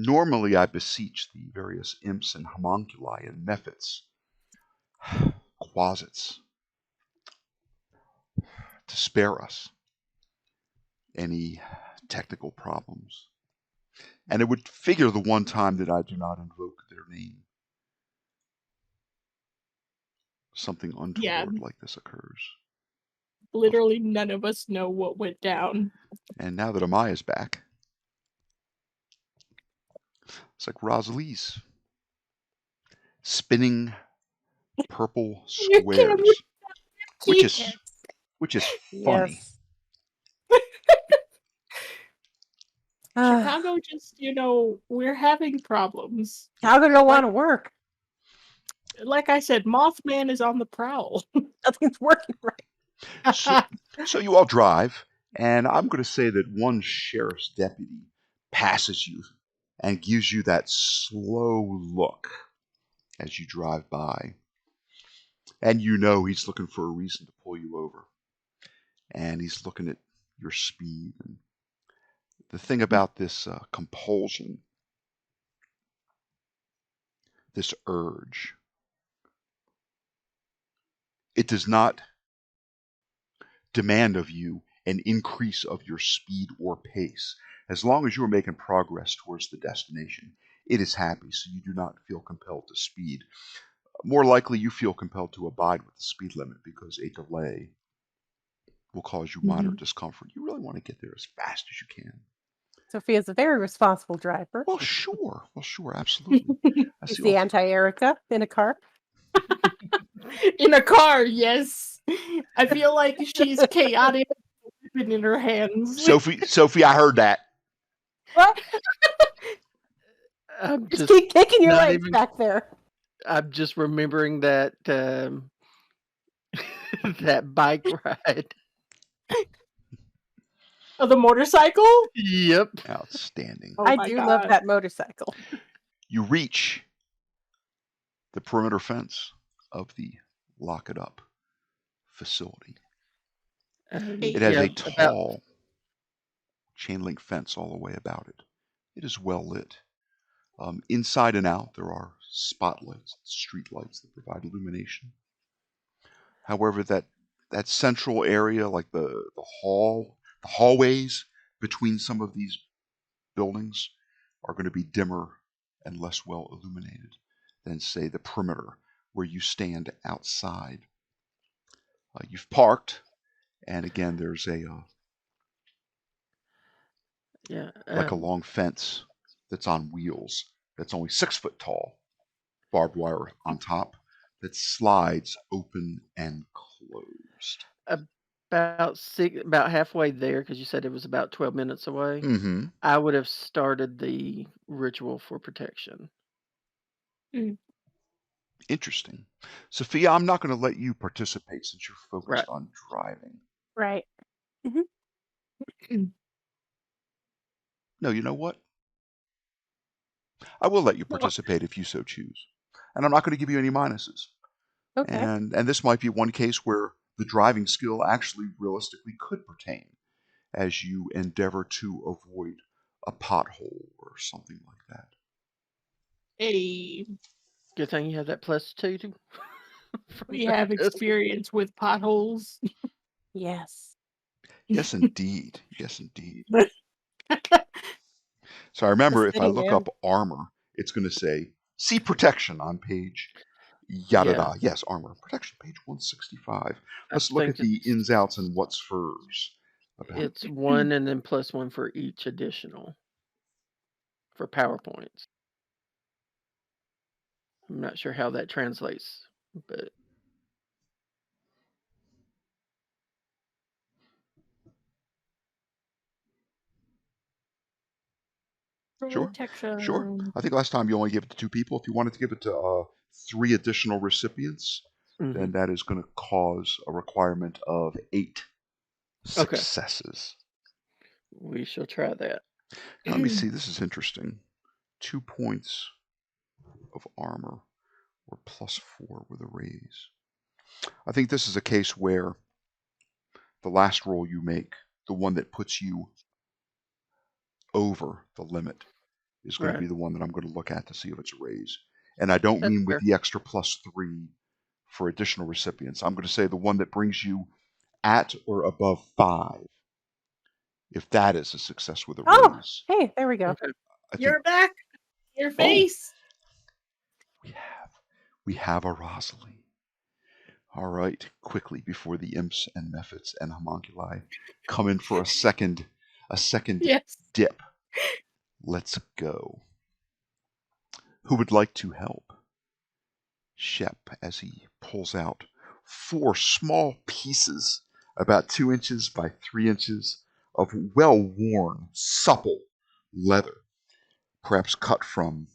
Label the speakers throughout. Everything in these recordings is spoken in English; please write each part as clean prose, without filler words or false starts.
Speaker 1: Normally I beseech the various imps and homunculi and mephits, quasits, to spare us any technical problems. And it would figure the one time that I do not invoke their name, something
Speaker 2: Yeah.
Speaker 1: untoward like this occurs.
Speaker 2: Literally none of us know what went down.
Speaker 1: And now that Amaya's back, it's like Rosalie's spinning purple
Speaker 2: You can't
Speaker 1: squares, which is funny.
Speaker 3: Yes.
Speaker 2: Chicago just, we're having problems.
Speaker 3: Chicago don't want to work.
Speaker 2: Like I said, Mothman is on the prowl.
Speaker 3: Nothing's working right.
Speaker 1: So you all drive, and I'm going to say that one sheriff's deputy passes you and gives you that slow look as you drive by. And you know he's looking for a reason to pull you over. And he's looking at your speed. And the thing about this compulsion, this urge, it does not demand of you an increase of your speed or pace. As long as you are making progress towards the destination, it is happy, so you do not feel compelled to speed. More likely, you feel compelled to abide with the speed limit because a delay will cause you moderate discomfort. You really want to get there as fast as you can.
Speaker 3: Sophia's a very responsible driver.
Speaker 1: Well, sure, absolutely.
Speaker 3: You see Anti-Erica in a car?
Speaker 2: In a car, yes. I feel like she's chaotic in her hands.
Speaker 1: Sophie, I heard that.
Speaker 3: What? Just keep kicking your legs back there.
Speaker 4: I'm just remembering that that bike ride.
Speaker 2: Oh, the motorcycle?
Speaker 4: Yep.
Speaker 1: Outstanding.
Speaker 3: Oh, I do love that motorcycle.
Speaker 1: You reach the perimeter fence of the Lock It Up facility. It has a tall chain link fence all the way about it. It is well lit. Inside and out, there are spotlights, street lights that provide illumination. However, that central area, like the hallways between some of these buildings, are going to be dimmer and less well illuminated than, say, the perimeter where you stand outside. You've parked, and again, there's like a long fence that's on wheels that's only 6 foot tall, barbed wire on top, that slides open and closed.
Speaker 4: About halfway there, because you said it was about 12 minutes away.
Speaker 1: Mm-hmm.
Speaker 4: I would have started the ritual for protection.
Speaker 1: Interesting. Sophia, I'm not going to let you participate since you're focused on driving.
Speaker 3: Right.
Speaker 1: No, you know what? I will let you participate if you so choose. And I'm not going to give you any minuses.
Speaker 3: Okay.
Speaker 1: And this might be one case where the driving skill actually realistically could pertain as you endeavor to avoid a pothole or something like that.
Speaker 2: Hey.
Speaker 4: Good thing you have that +2.
Speaker 2: We have experience with potholes.
Speaker 3: Yes.
Speaker 1: Yes, indeed. Yes, indeed. So I remember if I look up armor, it's going to say, see protection on page yada da. Yes, armor protection, page 165. Let's look at the ins, outs, and what's furs.
Speaker 4: It's 1 and then +1 for each additional for PowerPoints. I'm not sure how that translates, but
Speaker 1: Sure. I think last time you only gave it to 2 people. If you wanted to give it to 3 additional recipients, then that is going to cause a requirement of 8 successes.
Speaker 4: We shall try that.
Speaker 1: Let me see. This is interesting. 2 points of armor or +4 with a raise. I think this is a case where the last roll you make, the one that puts you over the limit, is going to be the one that I'm going to look at to see if it's a raise. And I don't mean with the extra +3 for additional recipients. I'm going to say the one that brings you at or above 5. If that is a success with a raise.
Speaker 3: Hey, there we go.
Speaker 4: Okay.
Speaker 2: You're back. Your face.
Speaker 1: We have a Rosalie. All right, quickly before the imps and mephits and homunculi come in for a second dip. Let's go. Who would like to help Shep as he pulls out 4 small pieces, about 2 inches by 3 inches, of well-worn, supple leather, perhaps cut from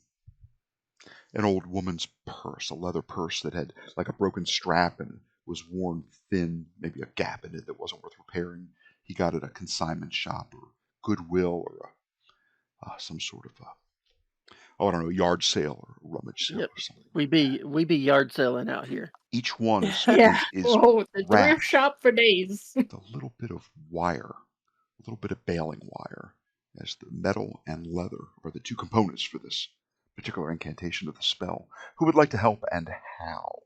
Speaker 1: an old woman's purse, a leather purse that had like a broken strap and was worn thin, maybe a gap in it that wasn't worth repairing. He got it at a consignment shop or Goodwill or some sort of I don't know, yard sale or rummage sale or something.
Speaker 4: We be yard selling out here.
Speaker 1: Each one is
Speaker 2: the thrift shop for days.
Speaker 1: With a little bit of wire, a little bit of baling wire, as the metal and leather are the 2 components for this particular incantation of the spell. Who would like to help and how?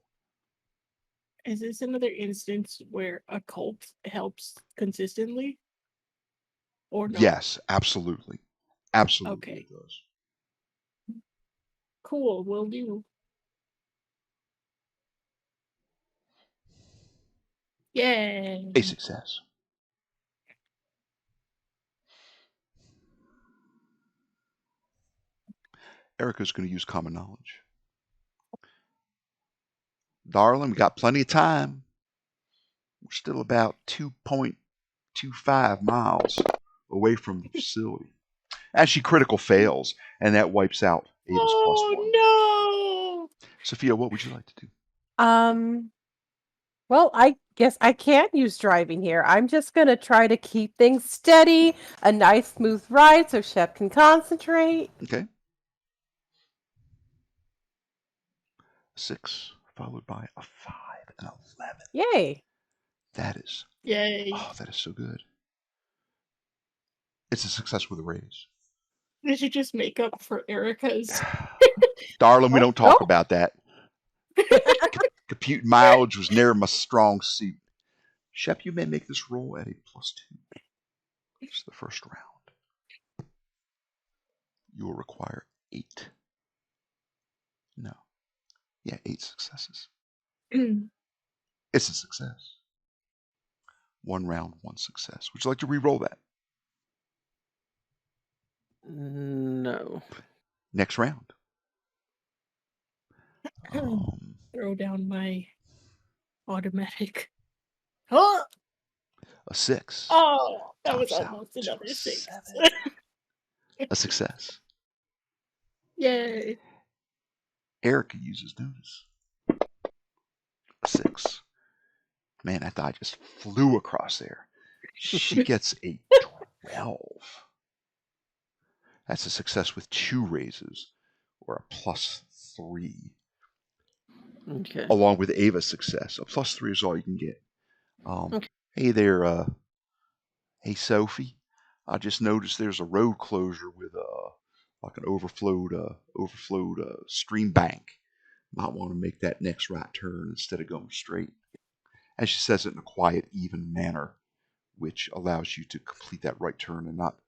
Speaker 2: Is this another instance where a cult helps consistently? Or no?
Speaker 1: Yes, absolutely. Absolutely
Speaker 2: Okay.
Speaker 1: It does.
Speaker 2: Cool, will do. Yay!
Speaker 1: A success. Erica's going to use common knowledge. Darling, we got plenty of time. We're still about 2.25 miles away from the facility. As she critical fails, and that wipes out Ava's +1.
Speaker 2: Oh no!
Speaker 1: Sophia, what would you like to do?
Speaker 3: Well, I guess I can't use driving here. I'm just going to try to keep things steady, a nice smooth ride so Shep can concentrate.
Speaker 1: Okay. 6 followed by a 5 and 11.
Speaker 3: Yay.
Speaker 1: That is.
Speaker 2: Yay.
Speaker 1: Oh, that is so good. It's a success with a raise.
Speaker 2: Did you just make up for Erica's?
Speaker 1: Darling, we don't talk about that. Compute mileage was never my strong suit. Shep, you may make this roll at a +2. It's the first round. You will require 8. No. Yeah, 8 successes. It's a success. 1 round, 1 success. Would you like to re-roll that?
Speaker 4: No.
Speaker 1: Next round.
Speaker 2: Throw down my automatic. Oh!
Speaker 1: A 6.
Speaker 2: Oh, that was
Speaker 1: Tops out
Speaker 2: almost
Speaker 1: to
Speaker 2: another
Speaker 1: a
Speaker 2: 6.
Speaker 1: 7. A success.
Speaker 2: Yay.
Speaker 1: Erica uses notice. A 6. Man, I thought I just flew across there. She gets a 12. That's a success with 2 raises, or a +3.
Speaker 4: Okay.
Speaker 1: Along with Ava's success. A +3 is all you can get.
Speaker 4: Okay.
Speaker 1: Hey there, hey Sophie. I just noticed there's a road closure with like an overflowed stream bank. Might want to make that next right turn instead of going straight. And she says it in a quiet, even manner, which allows you to complete that right turn and not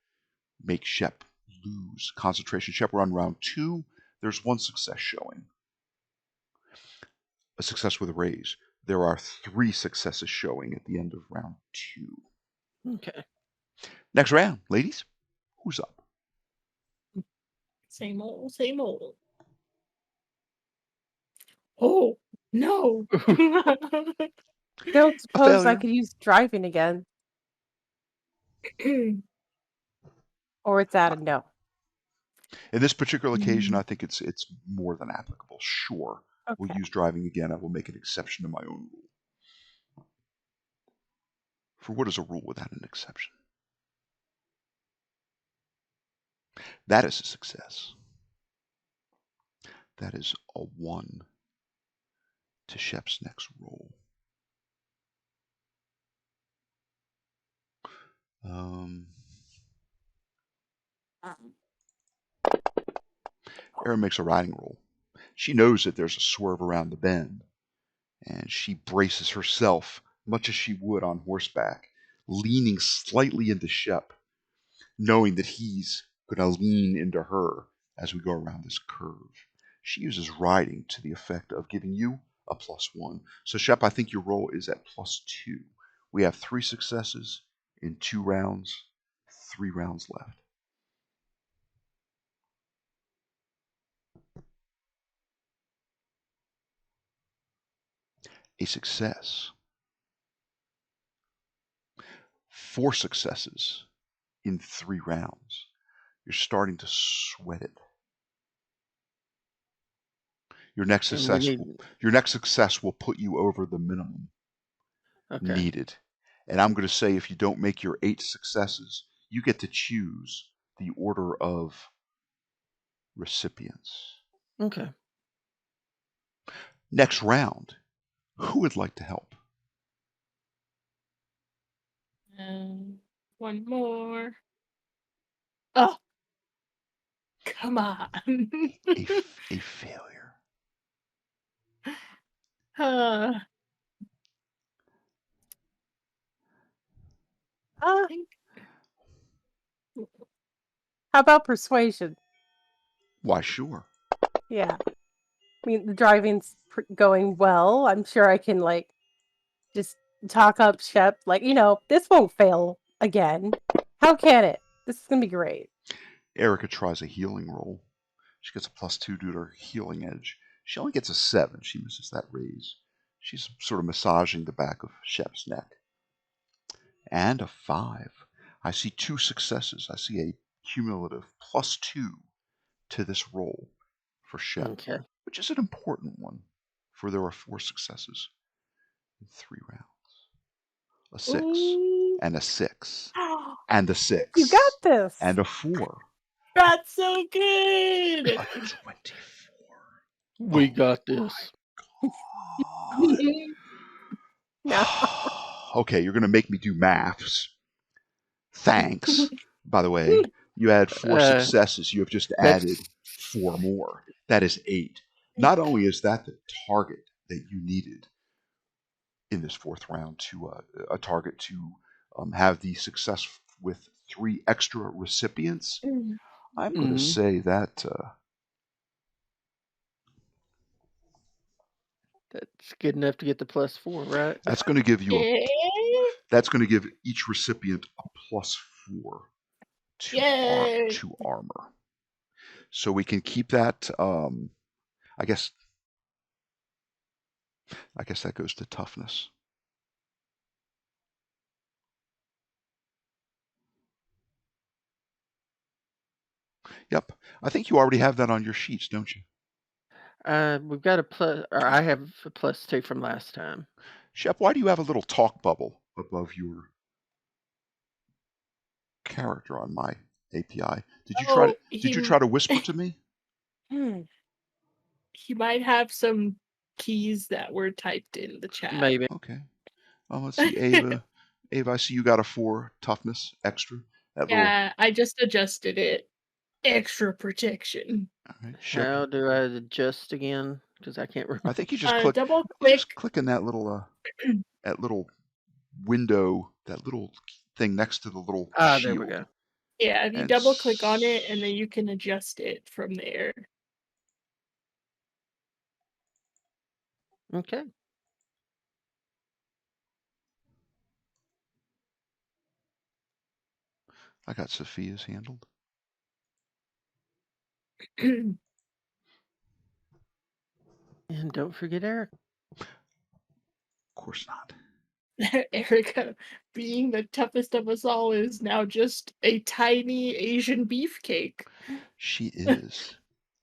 Speaker 1: make Shep lose concentration. Shep, we're on round 2. There's 1 success showing. A success with a raise. There are 3 successes showing at the end of round 2.
Speaker 4: Okay.
Speaker 1: Next round, ladies. Who's up?
Speaker 2: Same old, same old. Oh, no.
Speaker 3: Don't suppose I could use driving again. Or it's at a no.
Speaker 1: In this particular occasion, I think it's more than applicable. Sure.
Speaker 3: Okay.
Speaker 1: We'll use driving again. I will make an exception to my own rule. For what is a rule without an exception? That is a success. That is a 1 to Shep's next roll. Erin makes a riding roll. She knows that there's a swerve around the bend, and she braces herself, much as she would on horseback, leaning slightly into Shep, knowing that he's going to lean into her as we go around this curve. She uses riding to the effect of giving you a +1. So, Shep, I think your roll is at +2. We have 3 successes in 2 rounds, 3 rounds left. A success. 4 successes in 3 rounds. You're starting to sweat it. Your next success will put you over the minimum needed. And I'm going to say if you don't make your 8 successes, you get to choose the order of recipients.
Speaker 4: Okay.
Speaker 1: Next round, who would like to help?
Speaker 2: One more. Oh, come on.
Speaker 1: a failure.
Speaker 3: How about persuasion?
Speaker 1: Why, sure.
Speaker 3: Yeah. I mean, the driving's going well. I'm sure I can, like, just talk up Shep. Like, this won't fail again. How can it? This is going to be great.
Speaker 1: Erica tries a healing roll. She gets a +2 due to her healing edge. She only gets a 7. She misses that raise. She's sort of massaging the back of Shep's neck. And a 5. I see 2 successes. I see a cumulative +2 to this roll for Shep, which is an important one, for there are 4 successes in 3 rounds. A 6, and a 6, and a 6.
Speaker 3: You got this.
Speaker 1: And a 4.
Speaker 2: That's so good.
Speaker 1: A 24.
Speaker 4: We got this.
Speaker 1: Okay, you're going to make me do maths. Thanks. By the way, you had 4 successes. You have just added 4 more. That is 8. Not only is that the target that you needed in this 4th round, to a target to have the success with 3 extra recipients, I'm going to say that
Speaker 4: that's good enough to get the +4, right?
Speaker 1: That's going to give you that's going to give each recipient a +4 to armor. So we can keep that. I guess that goes to toughness. Yep. I think you already have that on your sheets, don't you?
Speaker 4: We've got a plus, or I have a +2 from last time.
Speaker 1: Shep, why do you have a little talk bubble above your character on my API? Did you try to whisper to me?
Speaker 2: He might have some keys that were typed in the chat.
Speaker 4: Maybe.
Speaker 1: Okay. Let's see, Ava. Ava, I see you got a 4 toughness extra.
Speaker 2: I just adjusted it. Extra protection.
Speaker 1: Right,
Speaker 4: how do I adjust again? Because I can't remember.
Speaker 1: I think you just click.
Speaker 2: Double click.
Speaker 1: Just click in that little window, that little thing next to the little shield.
Speaker 4: There we go.
Speaker 2: Yeah, if you double click on it, and then you can adjust it from there.
Speaker 4: Okay.
Speaker 1: I got Sophia's handled.
Speaker 4: And don't forget Eric.
Speaker 1: Of course not.
Speaker 2: Erica, being the toughest of us all, is now just a tiny Asian beefcake.
Speaker 1: She is.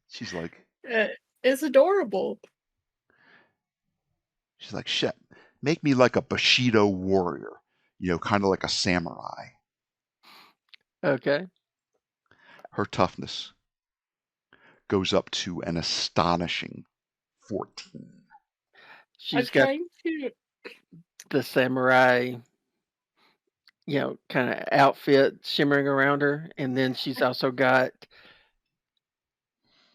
Speaker 1: She's like...
Speaker 2: it's adorable.
Speaker 1: She's like, Shep, make me like a Bushido warrior. Kind of like a samurai.
Speaker 4: Okay.
Speaker 1: Her toughness goes up to an astonishing 14.
Speaker 4: She's got the samurai, kind of outfit shimmering around her, and then she's also got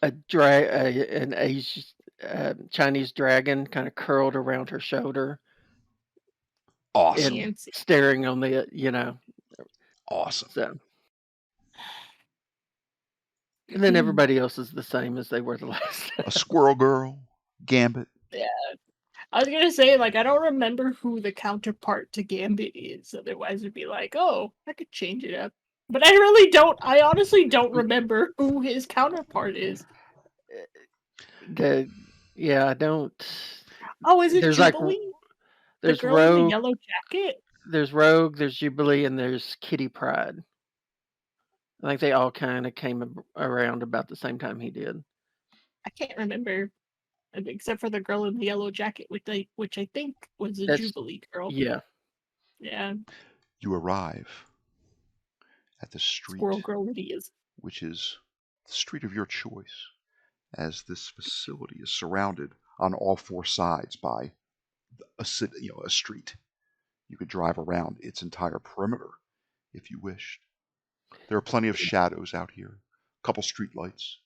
Speaker 4: an Asian Chinese dragon kind of curled around her shoulder.
Speaker 1: Awesome.
Speaker 4: And staring on the,
Speaker 1: Awesome.
Speaker 4: So. And then everybody else is the same as they were the last time.
Speaker 1: A squirrel girl, Gambit.
Speaker 2: Yeah. I was going to say, I don't remember who the counterpart to Gambit is. Otherwise, it'd be like, oh, I could change it up. But I really don't. I honestly don't remember who his counterpart is.
Speaker 4: I don't.
Speaker 2: Oh, is it Jubilee?
Speaker 4: There's
Speaker 2: the girl
Speaker 4: Rogue,
Speaker 2: in the yellow jacket?
Speaker 4: There's Rogue, there's Jubilee, and there's Kitty Pryde. I think they all kind of came around about the same time he did.
Speaker 2: I can't remember, except for the girl in the yellow jacket, which I think was a Jubilee girl.
Speaker 4: Yeah.
Speaker 2: Yeah.
Speaker 1: You arrive at the street,
Speaker 2: Squirrel girl it is,
Speaker 1: which is the street of your choice, as this facility is surrounded on all four sides by a street. You could drive around its entire perimeter if you wished. There are plenty of shadows out here, a couple street lights.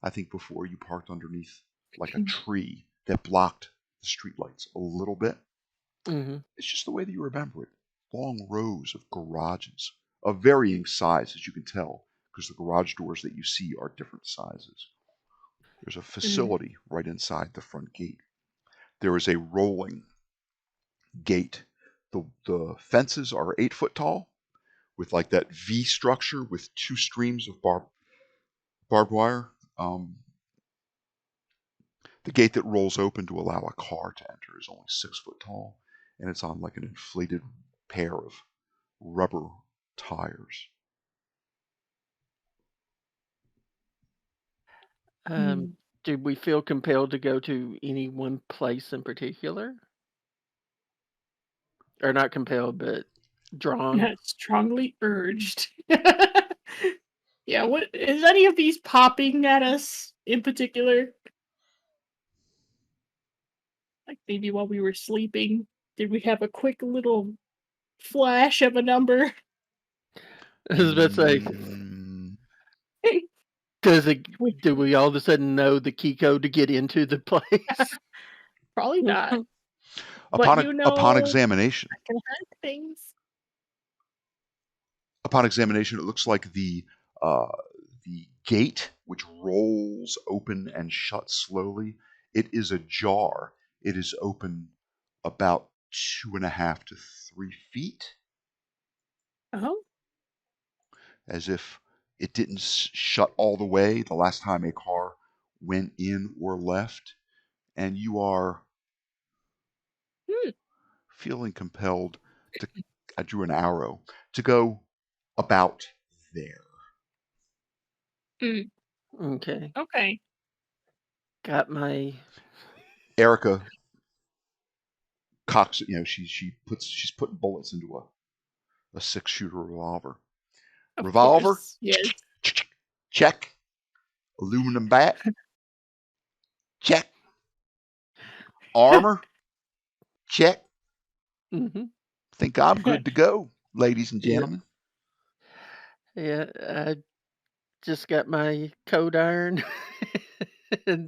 Speaker 1: I think before you parked underneath like a tree that blocked the street lights a little bit.
Speaker 4: Mm-hmm.
Speaker 1: It's just the way that you remember it. Long rows of garages of varying size, as you can tell, because the garage doors that you see are different sizes. There's a facility right inside the front gate. There is a rolling gate. The fences are 8 foot tall, with like that V structure with 2 streams of barbed wire. The gate that rolls open to allow a car to enter is only 6 foot tall, and it's on like an inflated pair of rubber tires.
Speaker 4: Did we feel compelled to go to any one place in particular? Or not compelled, but drawn?
Speaker 2: Not strongly urged. Yeah, what is any of these popping at us in particular? Like maybe while we were sleeping, did we have a quick little flash of a number?
Speaker 4: I was about to say, do we all of a sudden know the key code to get into the place?
Speaker 2: Probably not.
Speaker 1: Upon examination,
Speaker 2: I can hide things.
Speaker 1: Upon examination, it looks like the gate, which rolls open and shuts slowly, it is ajar. It is open about 2.5 to 3 feet.
Speaker 2: Oh.
Speaker 1: As if it didn't shut all the way the last time a car went in or left. And you are feeling compelled to, I drew an arrow, to go about there.
Speaker 4: Okay.
Speaker 2: Okay.
Speaker 4: Got my...
Speaker 1: Erica cocks, she's putting bullets into a 6-shooter revolver. Revolver?
Speaker 2: Course, yes.
Speaker 1: Check. Aluminum bat? Check. Armor? Check.
Speaker 4: Mm-hmm.
Speaker 1: Think I'm good to go, ladies and gentlemen.
Speaker 4: Yeah, I just got my code iron.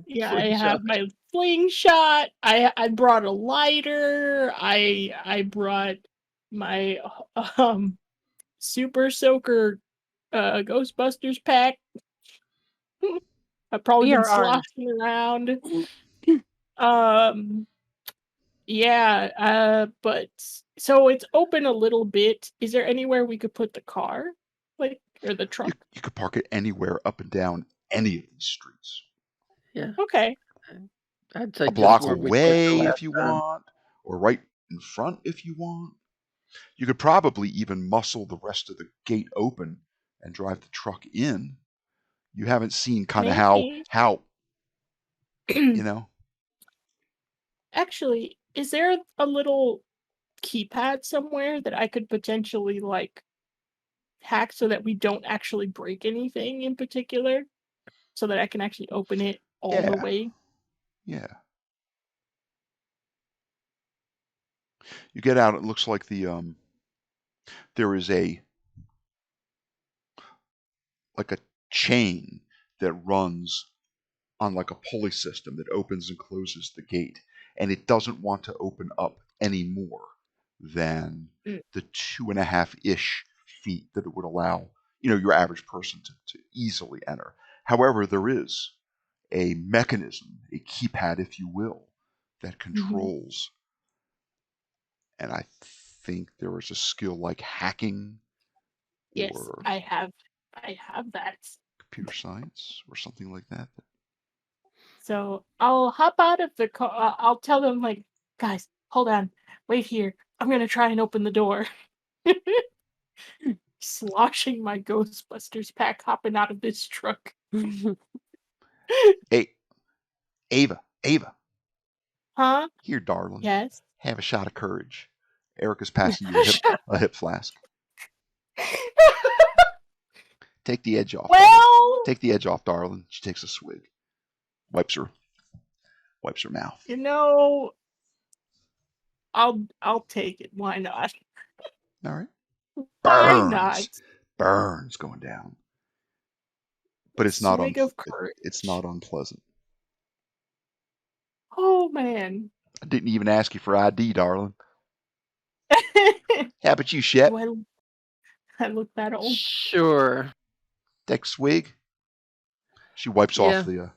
Speaker 2: Yeah, I have my slingshot. I brought a lighter. I brought my Super Soaker Ghostbusters pack. I've probably been sloshing around. Yeah, but so it's open a little bit. Is there anywhere we could put the car? Or the truck?
Speaker 1: You could park it anywhere up and down any of these streets.
Speaker 4: Yeah.
Speaker 2: Okay.
Speaker 4: I'd say
Speaker 1: a block away if you want, or right in front if you want. You could probably even muscle the rest of the gate open and drive the truck in. You haven't seen kind of how
Speaker 2: Actually, is there a little keypad somewhere that I could potentially hack so that we don't actually break anything in particular, so that I can actually open it all the way?
Speaker 1: Yeah. You get out, it looks like there is a chain that runs on like a pulley system that opens and closes the gate, and it doesn't want to open up any more than the 2.5-ish feet that it would allow, your average person to easily enter. However, there is a mechanism, a keypad, if you will, that controls, and I think there is a skill like hacking.
Speaker 2: Yes,
Speaker 1: or
Speaker 2: I have that.
Speaker 1: computer science or something like that.
Speaker 2: So I'll hop out of the car. I'll tell them, like, guys, hold on, wait here. I'm gonna try and open the door. Sloshing my Ghostbusters pack, hopping out of this truck.
Speaker 1: Hey, Ava.
Speaker 2: Huh?
Speaker 1: Here, darling.
Speaker 2: Yes.
Speaker 1: Have a shot of courage. Erica's passing you a hip flask. Take the edge off.
Speaker 2: Well,
Speaker 1: darling. Take the edge off, darling. She takes a swig. Wipes her mouth.
Speaker 2: I'll take it. Why not?
Speaker 1: All right.
Speaker 2: Why not?
Speaker 1: Burns going down. But it's not it's not unpleasant.
Speaker 2: Oh man.
Speaker 1: I didn't even ask you for ID, darling. How about you, Shep?
Speaker 2: Do I look that old?
Speaker 4: Sure.
Speaker 1: Take a swig. She wipes off the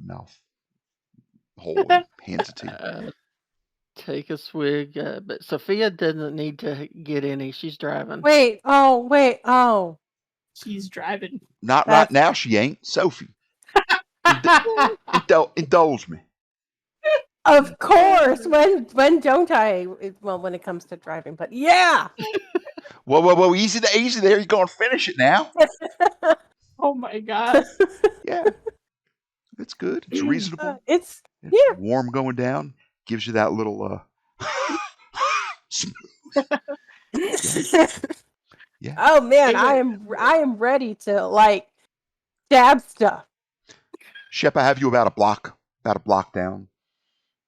Speaker 1: mouth hole and hands it to you.
Speaker 4: Take a swig, but Sophia doesn't need to get any. She's driving.
Speaker 3: Wait.
Speaker 2: She's driving.
Speaker 1: Not right now. She ain't. Sophie. Indulge me.
Speaker 3: Of course. When don't I? Well, when it comes to driving, but yeah.
Speaker 1: Whoa! Easy there. You're gonna finish it now.
Speaker 2: Oh my god.
Speaker 1: Yeah. It's good. It's reasonable.
Speaker 3: It's
Speaker 1: warm going down. Gives you that little yeah.
Speaker 3: Oh man, I am ready to like stab stuff.
Speaker 1: Shep, I have you about a block down.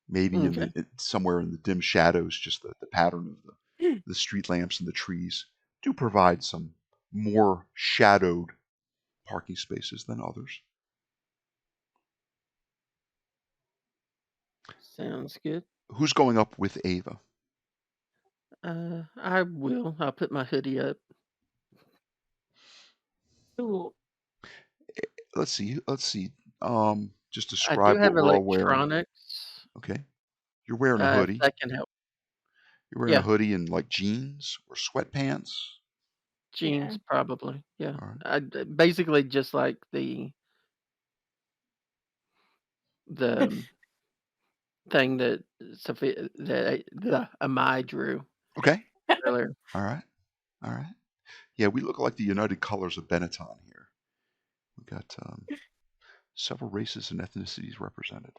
Speaker 1: Maybe somewhere in the dim shadows, just the pattern of the street lamps and the trees do provide some more shadowed parking spaces than others.
Speaker 4: Sounds good.
Speaker 1: Who's going up with Ava?
Speaker 4: I will. I'll put my hoodie up.
Speaker 2: Ooh.
Speaker 1: Let's see. Just describe
Speaker 4: I do have
Speaker 1: what we're all wearing.
Speaker 4: electronics.
Speaker 1: Okay. You're wearing a hoodie.
Speaker 4: That can help.
Speaker 1: You're wearing a hoodie and like jeans or sweatpants?
Speaker 4: Jeans, probably. Yeah.
Speaker 1: All right.
Speaker 4: Basically just like the thing that Sophia Amai drew.
Speaker 1: Okay.
Speaker 4: Earlier.
Speaker 1: All right. Yeah, we look like the United Colors of Benetton here. We've got several races and ethnicities represented.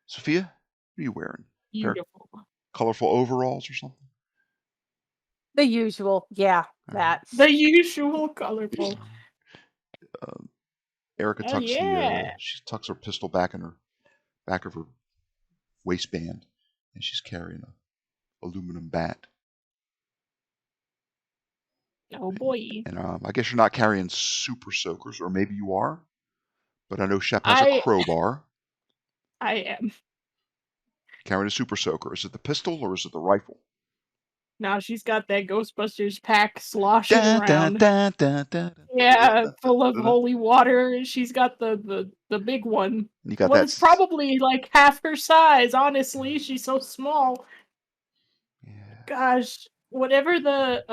Speaker 1: Sophia, what are you wearing?
Speaker 2: Beautiful.
Speaker 1: Colorful overalls or something?
Speaker 3: The usual. Yeah, that.
Speaker 2: The usual colorful.
Speaker 1: Erica tucks she tucks her pistol back of her waistband, and she's carrying a aluminum bat.
Speaker 2: Oh boy.
Speaker 1: And I guess you're not carrying super soakers, or maybe you are, but I know Shep has a crowbar.
Speaker 2: I am.
Speaker 1: Carrying a super soaker. Is it the pistol or is it the rifle?
Speaker 2: Now she's got that Ghostbusters pack sloshing around. Yeah, full of holy water. She's got the big one.
Speaker 1: You got
Speaker 2: it's probably like half her size, honestly. She's so small.
Speaker 1: Yeah.
Speaker 2: Gosh, whatever the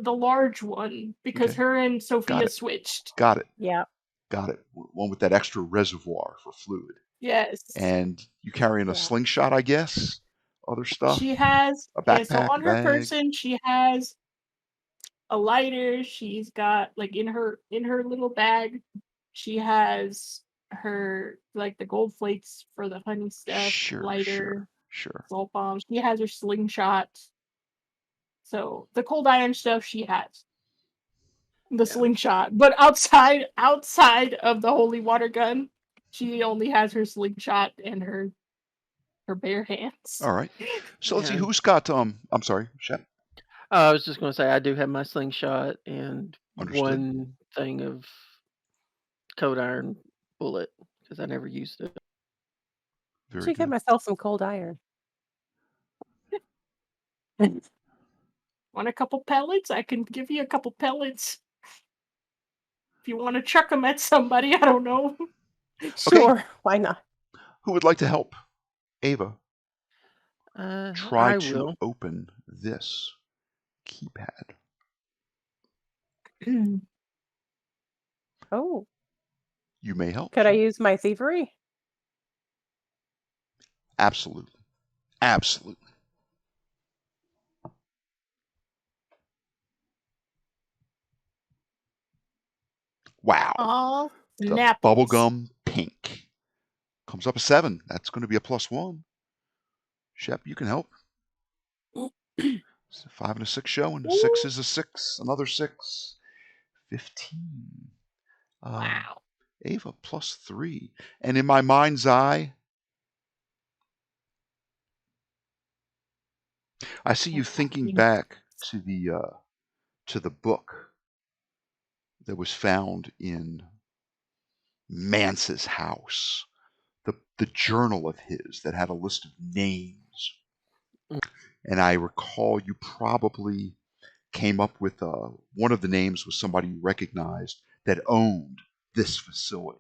Speaker 2: large one, because her and Sophia switched.
Speaker 1: Got it.
Speaker 3: Yeah.
Speaker 1: Got it. One with that extra reservoir for fluid.
Speaker 2: Yes.
Speaker 1: And you carrying a slingshot, I guess? Other stuff?
Speaker 2: She has
Speaker 1: a backpack,
Speaker 2: so on her
Speaker 1: bag.
Speaker 2: person she has a lighter. She's got like in her little bag she has her like the gold flakes for the honey stuff, lighter, salt bombs. She has her slingshot. So the cold iron stuff she has. The slingshot. But outside of the holy water gun, she only has her slingshot and her bare hands.
Speaker 1: All right. So let's see who's got I'm sorry, Shep.
Speaker 4: I was just going to say I do have my slingshot and one thing of cold iron bullet because I never used it.
Speaker 3: I should get myself some cold iron.
Speaker 2: Want a couple pellets? I can give you a couple pellets. If you want to chuck them at somebody, I don't know.
Speaker 3: Sure, okay. Why not?
Speaker 1: Who would like to help? Ava. Try to
Speaker 4: will.
Speaker 1: open this keypad.
Speaker 3: Oh.
Speaker 1: You may help.
Speaker 3: Could I use my thievery?
Speaker 1: Absolutely. Absolutely. Wow.
Speaker 2: Oh,
Speaker 1: the bubblegum pink. Comes up a 7. That's going to be a +1. Shep, you can help. It's a 5 and a 6 showing. A 6 is a 6. Another 6. 15.
Speaker 2: Wow.
Speaker 1: Ava +3. And in my mind's eye, I see you thinking back to the book that was found in Mance's house, the journal of his that had a list of names. And I recall you probably came up with one of the names was somebody you recognized that owned this facility.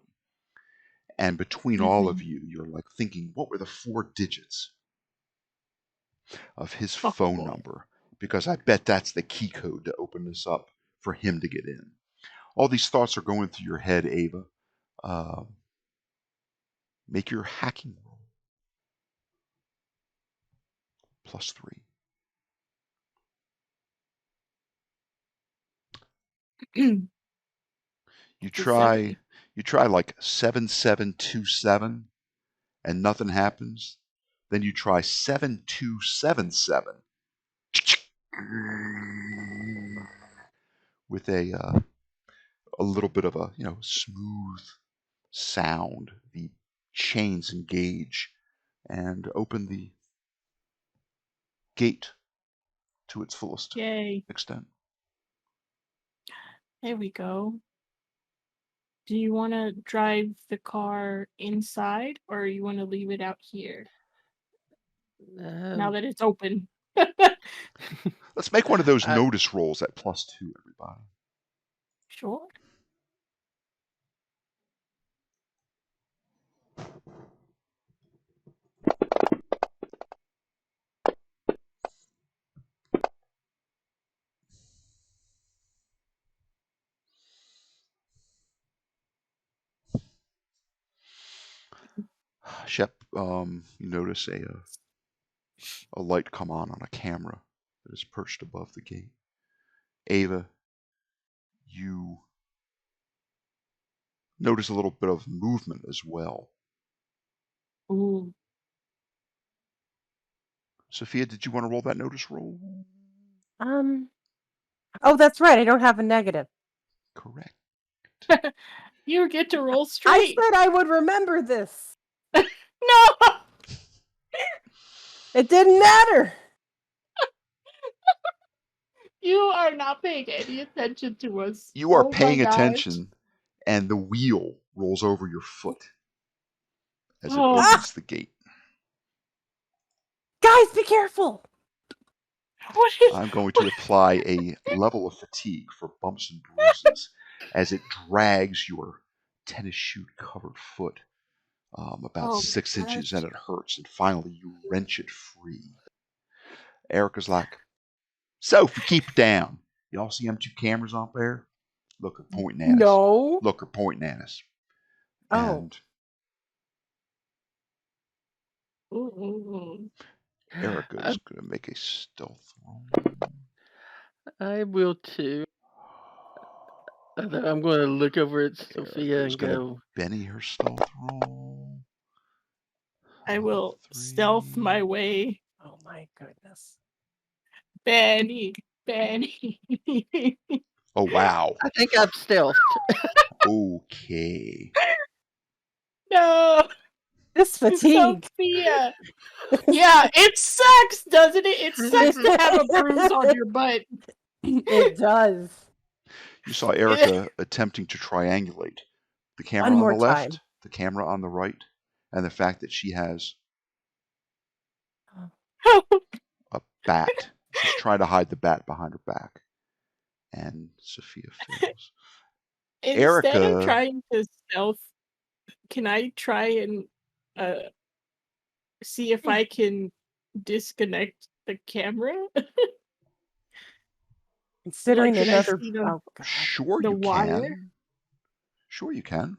Speaker 1: And between all of you, you're like thinking, what were the 4 digits of his phone number? Because I bet that's the key code to open this up for him to get in. All these thoughts are going through your head, Ava. Make your hacking roll. +3. You try like 7727 and nothing happens. Then you try 7277 with a little bit of a smooth sound. The chains engage and open the gate to its fullest extent.
Speaker 2: There we go. Do you want to drive the car inside, or you want to leave it out here? Now that it's open.
Speaker 1: Let's make one of those notice rolls at +2, everybody.
Speaker 2: Sure.
Speaker 1: Shep, you notice a light come on a camera that is perched above the gate. Ava, you notice a little bit of movement as well.
Speaker 2: Ooh.
Speaker 1: Sophia, did you want to roll that notice roll?
Speaker 3: Oh, that's right. I don't have a negative.
Speaker 1: Correct.
Speaker 2: You get to roll straight.
Speaker 3: I said I would remember this.
Speaker 2: No!
Speaker 3: It didn't matter.
Speaker 2: You are not paying any attention to us.
Speaker 1: You are paying attention, and the wheel rolls over your foot as it opens the gate.
Speaker 3: Guys, be careful.
Speaker 1: I'm going to apply a level of fatigue for bumps and bruises as it drags your tennis shoe covered foot about 6 inches, and it hurts, and finally you wrench it free. Erica's like, Sophie, keep it down. Y'all see them 2 cameras up there? Look, they're pointing at us.
Speaker 3: No.
Speaker 1: Look, they're pointing at us.
Speaker 3: Oh.
Speaker 1: And Erica's going to make a stealth roll.
Speaker 4: I will too. I'm going to look over at Sophia and go.
Speaker 1: Benny her stealth roll.
Speaker 2: I will stealth my way.
Speaker 3: Oh my goodness.
Speaker 2: Benny.
Speaker 1: Oh, wow.
Speaker 4: I think I've stealthed.
Speaker 1: Okay.
Speaker 2: No.
Speaker 3: This fatigue.
Speaker 2: Sophia. Yeah, it sucks, doesn't it? It sucks to have a bruise on your butt.
Speaker 3: It does.
Speaker 1: You saw Erica attempting to triangulate, the camera on the left, the camera on the right, and the fact that she has a bat. She's trying to hide the bat behind her back. And Sophia fails.
Speaker 2: Instead
Speaker 1: Erica,
Speaker 2: of trying to stealth, can I try and see if I can disconnect the camera?
Speaker 3: Considering
Speaker 2: like,
Speaker 3: another,
Speaker 2: oh
Speaker 3: god,
Speaker 1: sure
Speaker 2: the
Speaker 1: you
Speaker 2: wire?
Speaker 1: can. Sure you can.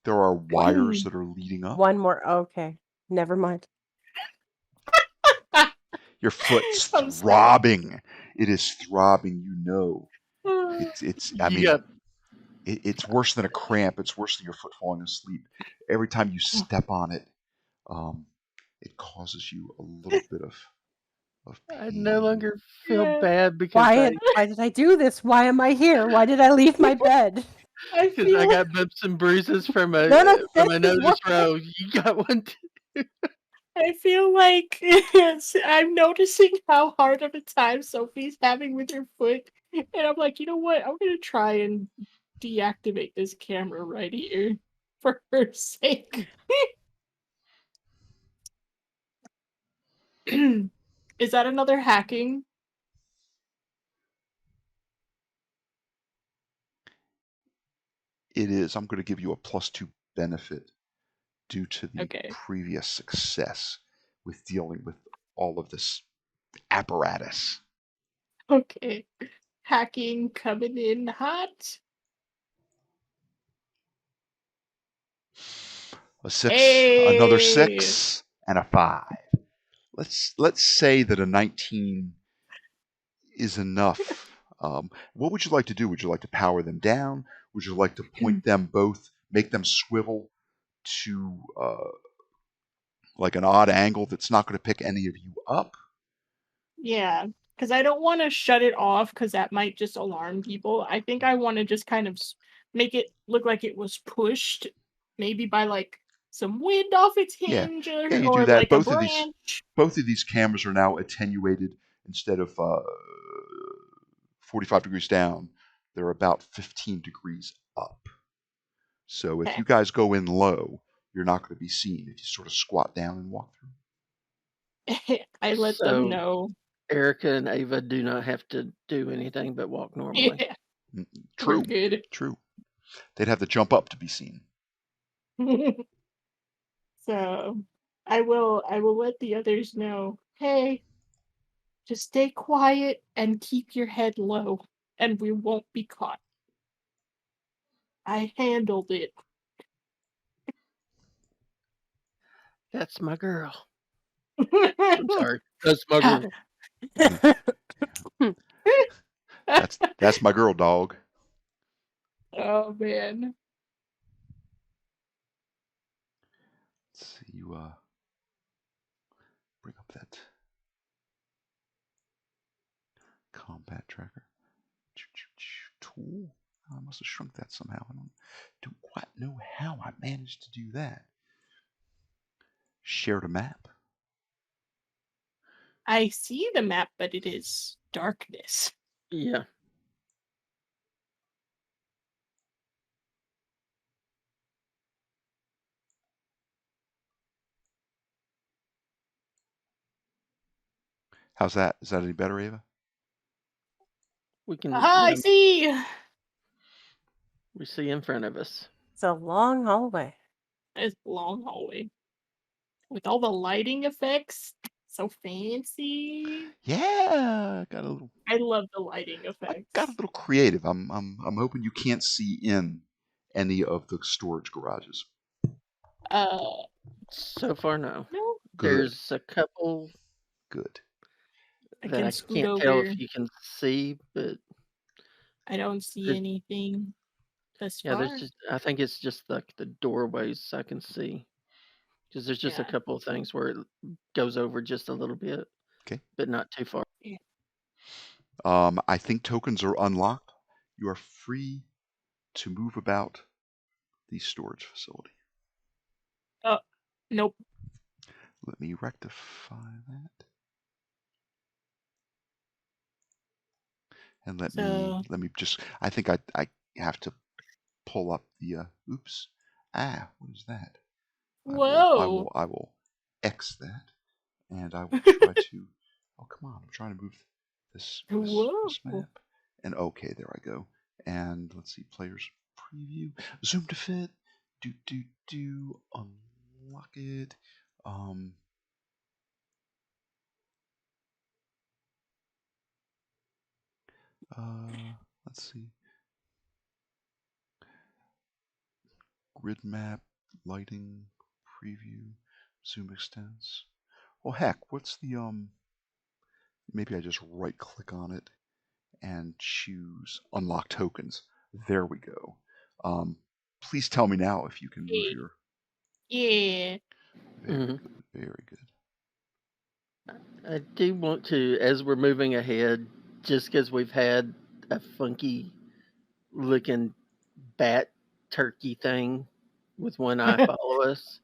Speaker 1: There are wires that are leading up.
Speaker 3: One more. Okay, never mind.
Speaker 1: Your foot's throbbing. It is throbbing. You know. It's. I mean, it's worse than a cramp. It's worse than your foot falling asleep. Every time you step on it, it causes you a little bit of pain.
Speaker 4: I no longer feel bad because
Speaker 3: why did I do this? Why am I here? Why did I leave my bed?
Speaker 4: Because I got bumps and bruises from a notice row. You got one too.
Speaker 2: I feel like I'm noticing how hard of a time Sophie's having with her foot, and I'm like, you know what? I'm gonna try and deactivate this camera right here for her sake. Is that another hacking?
Speaker 1: It is. I'm going to give you a +2 benefit due to the previous success with dealing with all of this apparatus.
Speaker 2: Okay. Hacking coming in hot.
Speaker 1: A 6, another 6, and a 5. Let's say that a 19 is enough. What would you like to do? Would you like to power them down? Would you like to point them both, make them swivel to like an odd angle that's not going to pick any of you up?
Speaker 2: Yeah, because I don't want to shut it off because that might just alarm people. I think I want to just kind of make it look like it was pushed, maybe by like some wind off its hinge
Speaker 1: you
Speaker 2: or
Speaker 1: do that.
Speaker 2: like
Speaker 1: Both
Speaker 2: a branch.
Speaker 1: Both of these cameras are now attenuated. Instead of 45 degrees down, they're about 15 degrees up. So if you guys go in low, you're not going to be seen if you sort of squat down and walk
Speaker 2: through. I let them know.
Speaker 4: Erica and Ava do not have to do anything but walk normally.
Speaker 2: Yeah.
Speaker 1: True.
Speaker 2: We're good.
Speaker 1: True. They'd have to jump up to be seen.
Speaker 2: So I will let the others know, hey, just stay quiet and keep your head low, and we won't be caught. I handled it.
Speaker 4: That's my girl. I'm sorry. That's my girl.
Speaker 1: That's my girl, dog.
Speaker 2: Oh man.
Speaker 1: Let's see, you bring up that combat tracker tool. I must have shrunk that somehow. I don't quite know how I managed to do that. Shared a map.
Speaker 2: I see the map, but it is darkness.
Speaker 4: Yeah.
Speaker 1: How's that? Is that any better, Ava?
Speaker 4: We can.
Speaker 2: I see.
Speaker 4: We see in front of us.
Speaker 3: It's a long hallway.
Speaker 2: It's a long hallway with all the lighting effects. So fancy.
Speaker 1: Yeah, got a little.
Speaker 2: I love the lighting effects.
Speaker 1: I got a little creative. I'm hoping you can't see in any of the storage garages.
Speaker 4: So far, no.
Speaker 2: No.
Speaker 1: Good.
Speaker 4: There's a couple.
Speaker 1: Good.
Speaker 4: That I can't tell if you can see, but
Speaker 2: I don't see anything.
Speaker 4: There's just. I think it's just like the doorways I can see, because there's just a couple of things where it goes over just a little bit.
Speaker 1: Okay.
Speaker 4: But not too far.
Speaker 2: Yeah.
Speaker 1: I think tokens are unlocked. You are free to move about the storage facility.
Speaker 2: Nope.
Speaker 1: Let me rectify that. And let me just. I think I have to pull up the oops. What is that?
Speaker 2: Whoa.
Speaker 1: I will X that, and I will try to. Oh, come on! I'm trying to move this map. And okay, there I go. And let's see, players preview, zoom to fit. Unlock it. Let's see. Grid map, lighting, preview, zoom extents. Well, heck, what's the maybe I just right click on it and choose unlock tokens. There we go. Please tell me now if you can move your.
Speaker 2: Yeah.
Speaker 1: Very good. Very good.
Speaker 4: I do want to, as we're moving ahead, just because we've had a funky looking bat turkey thing with one eye follow us,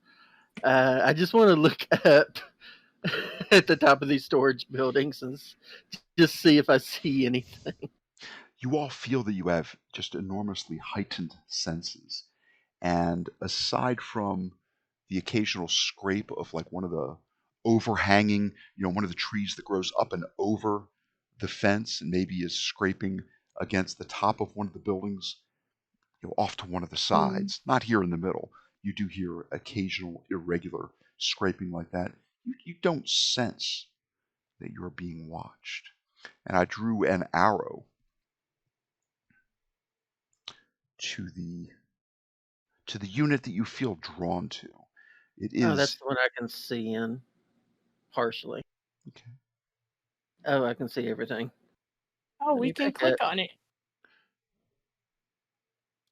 Speaker 4: I just want to look up at the top of these storage buildings and just see if I see anything.
Speaker 1: You all feel that you have just enormously heightened senses. And aside from the occasional scrape of like one of the overhanging, one of the trees that grows up and over the fence and maybe is scraping against the top of one of the buildings, off to one of the sides, not here in the middle. You do hear occasional irregular scraping like that. You don't sense that you're being watched. And I drew an arrow to the unit that you feel drawn to. It is.
Speaker 4: Oh, that's the one I can see in partially.
Speaker 1: Okay.
Speaker 4: Oh, I can see everything.
Speaker 2: Oh, we can click on it.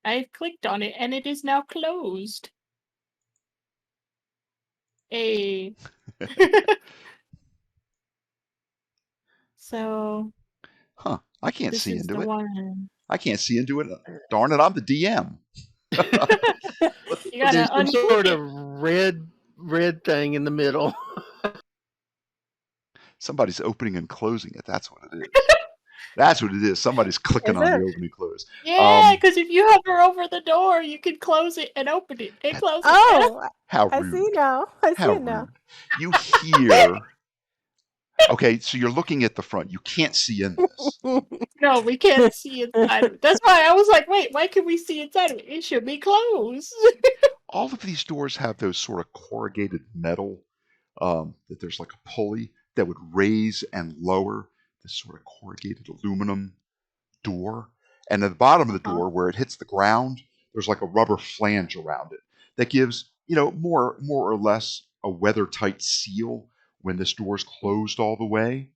Speaker 2: I've clicked on it and it is now closed. Hey. So.
Speaker 1: Huh. I can't see into it. I can't see into it. Darn it, I'm the DM.
Speaker 2: You gotta
Speaker 4: some sort of red thing in the middle.
Speaker 1: Somebody's opening and closing it. That's what it is. That's what it is. Somebody's clicking on the open and close.
Speaker 2: Yeah, because if you hover over the door, you can close it and open it and close it.
Speaker 3: Oh,
Speaker 1: how rude.
Speaker 3: I see now. I see it now.
Speaker 1: You hear. Okay, so you're looking at the front. You can't see in this.
Speaker 2: No, we can't see inside of it. That's why I was like, wait, why can we see inside of it? It should be closed.
Speaker 1: All of these doors have those sort of corrugated metal, that there's like a pulley that would raise and lower this sort of corrugated aluminum door. And at the bottom of the door, where it hits the ground, there's like a rubber flange around it that gives, more or less a weather-tight seal when this door is closed all the way.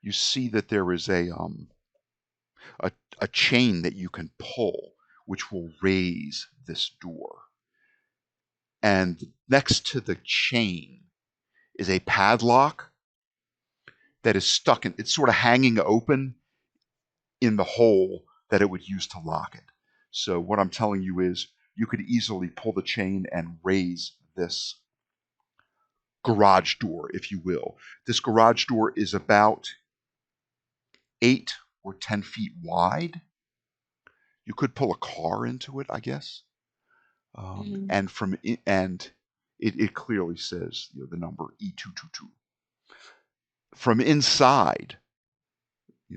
Speaker 1: You see that there is a chain that you can pull, which will raise this door. And next to the chain is a padlock that is stuck in, it's sort of hanging open in the hole that it would use to lock it. So what I'm telling you is you could easily pull the chain and raise this garage door, if you will. This garage door is about 8 or 10 feet wide. You could pull a car into it, I guess. And it clearly says the number E222. From inside,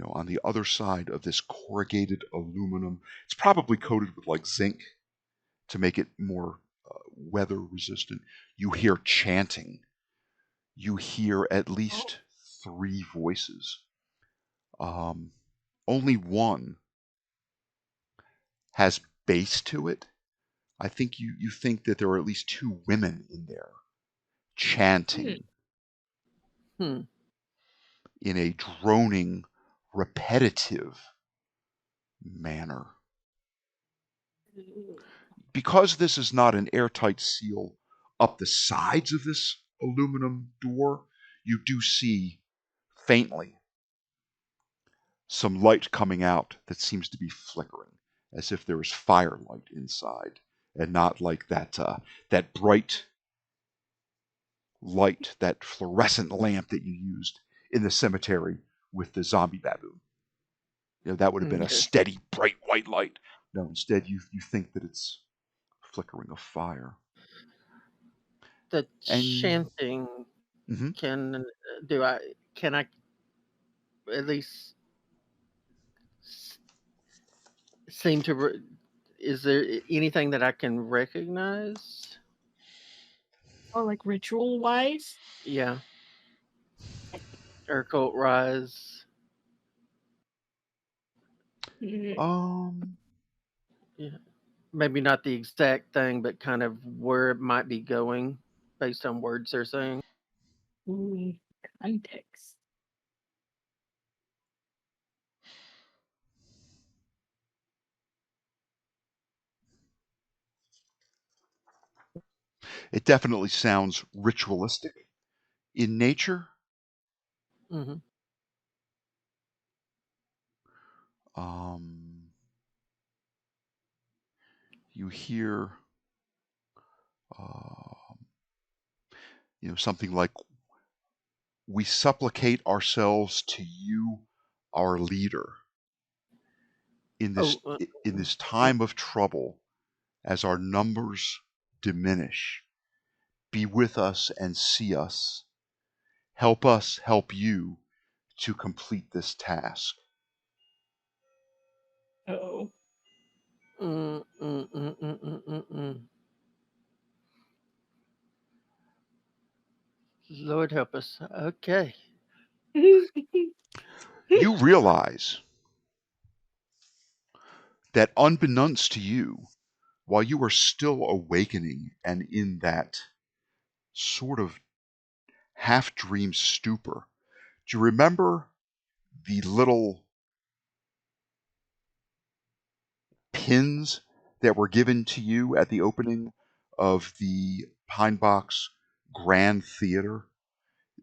Speaker 1: on the other side of this corrugated aluminum, it's probably coated with like zinc to make it more weather resistant. You hear chanting. You hear at least 3 voices. Only one has bass to it. I think you think that there are at least 2 women in there chanting in a droning, repetitive manner. Because this is not an airtight seal up the sides of this aluminum door, you do see faintly some light coming out that seems to be flickering, as if there is firelight inside, and not like that bright light, that fluorescent lamp that you used in the cemetery with the zombie baboon. That would have been a steady, bright white light. No, instead you think that it's flickering of fire.
Speaker 4: The chanting, can I at least seem to? Is there anything that I can recognize?
Speaker 2: Or like ritual wise?
Speaker 4: Yeah. Urkult rise.
Speaker 2: Mm.
Speaker 4: Yeah. Maybe not the exact thing, but kind of where it might be going based on words they're saying.
Speaker 2: Context.
Speaker 1: It definitely sounds ritualistic in nature.
Speaker 4: Mm-hmm.
Speaker 1: You hear, something like, "We supplicate ourselves to you, our leader, in this time of trouble, as our numbers diminish. Be with us and see us. Help us help you to complete this task."
Speaker 2: Oh.
Speaker 4: Lord help us. Okay.
Speaker 1: You realize that unbeknownst to you, while you are still awakening and in that sort of half-dream stupor, do you remember the little pins that were given to you at the opening of the Pinebox Grand Theater?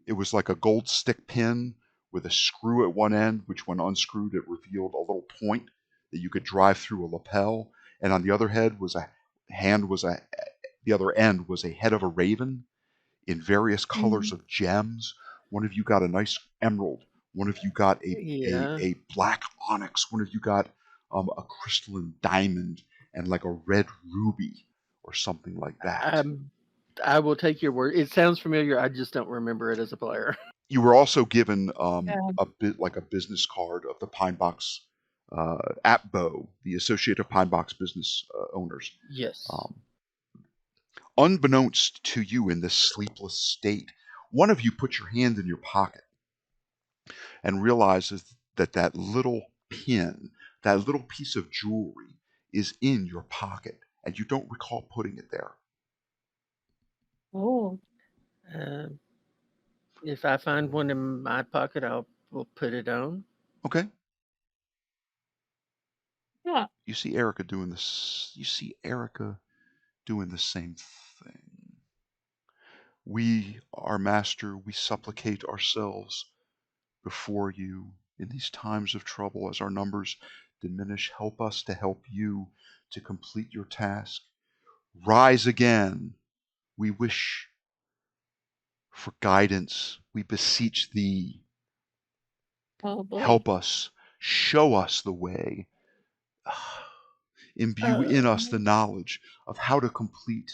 Speaker 1: It was like a gold stick pin with a screw at one end, which when unscrewed, it revealed a little point that you could drive through a lapel. And on the other head was the other end was a head of a raven in various colors of gems. One of you got a nice emerald. One of you got a black onyx. One of you got a crystalline diamond and like a red ruby or something like that.
Speaker 4: I will take your word. It sounds familiar. I just don't remember it as a player.
Speaker 1: You were also given a bit like a business card of the Pinebox AppBo, the Associated Pinebox business owners.
Speaker 4: Yes.
Speaker 1: Unbeknownst to you in this sleepless state, one of you put your hand in your pocket and realizes that little pin, that little piece of jewelry is in your pocket, and you don't recall putting it there.
Speaker 2: Oh.
Speaker 4: If I find one in my pocket, we'll put it on.
Speaker 1: Okay.
Speaker 2: Yeah.
Speaker 1: You see Erica doing this. You see Erica doing the same thing. We, our master, we supplicate ourselves before you in these times of trouble as our numbers diminish. Help us to help you to complete your task. Rise again. We wish for guidance. We beseech thee.
Speaker 2: Oh, boy.
Speaker 1: Help us. Show us the way. Imbue in us the knowledge of how to complete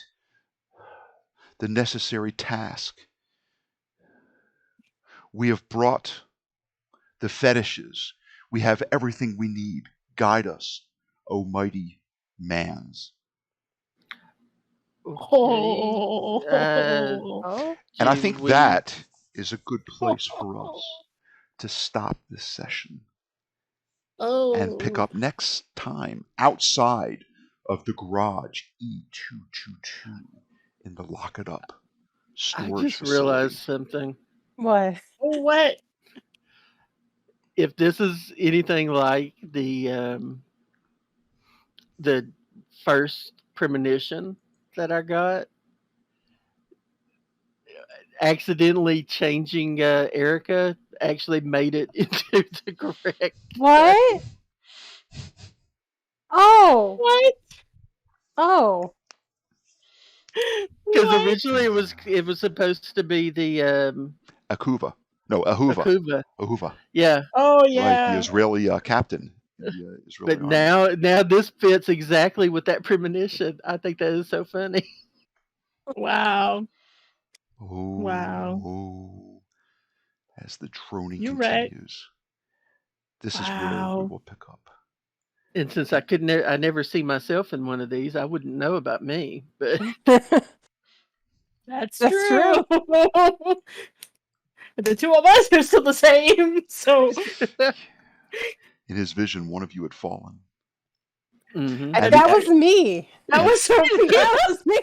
Speaker 1: the necessary task. We have brought the fetishes. We have everything we need. Guide us, O mighty mans.
Speaker 2: Oh.
Speaker 1: And I think that is a good place for us to stop this session and pick up next time outside of the garage E222 in the Lock It Up storage
Speaker 4: facility. I just realized something.
Speaker 3: What?
Speaker 2: What?
Speaker 4: If this is anything like the first premonition that I got, accidentally changing Erica actually made it into the correct.
Speaker 3: What? Oh.
Speaker 2: What?
Speaker 3: Oh.
Speaker 4: Because originally it was supposed to be the
Speaker 1: Akuva. No, Ahuva.
Speaker 4: Ahuva.
Speaker 1: Ahuva.
Speaker 4: Yeah.
Speaker 2: Oh yeah.
Speaker 1: Right, the Israeli captain the Israeli
Speaker 4: But
Speaker 1: army.
Speaker 4: now this fits exactly with that premonition. I think that is so funny.
Speaker 2: Wow.
Speaker 1: Oh, as the droning
Speaker 2: You're right.
Speaker 1: continues, this is where we will pick up.
Speaker 4: And since I never see myself in one of these, I wouldn't know about me. But
Speaker 2: That's true. The two of us are still the same. So
Speaker 1: in his vision, one of you had fallen.
Speaker 3: And that was me.
Speaker 2: That was Sophia.
Speaker 3: That was me.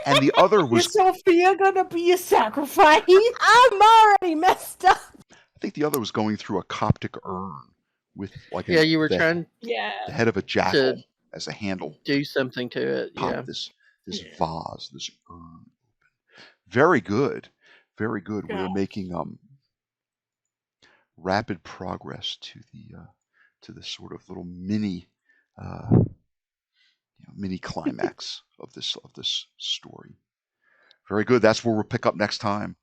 Speaker 1: And the other was
Speaker 2: Is Sophia gonna be a sacrifice?
Speaker 3: I'm already messed up.
Speaker 1: I think the other was going through a Coptic urn with like
Speaker 4: you were trying
Speaker 1: the head of a jackal as a handle.
Speaker 4: Do something to it.
Speaker 1: Pop this vase, this urn. Very good. Very good.
Speaker 2: Yeah.
Speaker 1: We're making rapid progress to the sort of little mini climax of this story. Very good. That's where we'll pick up next time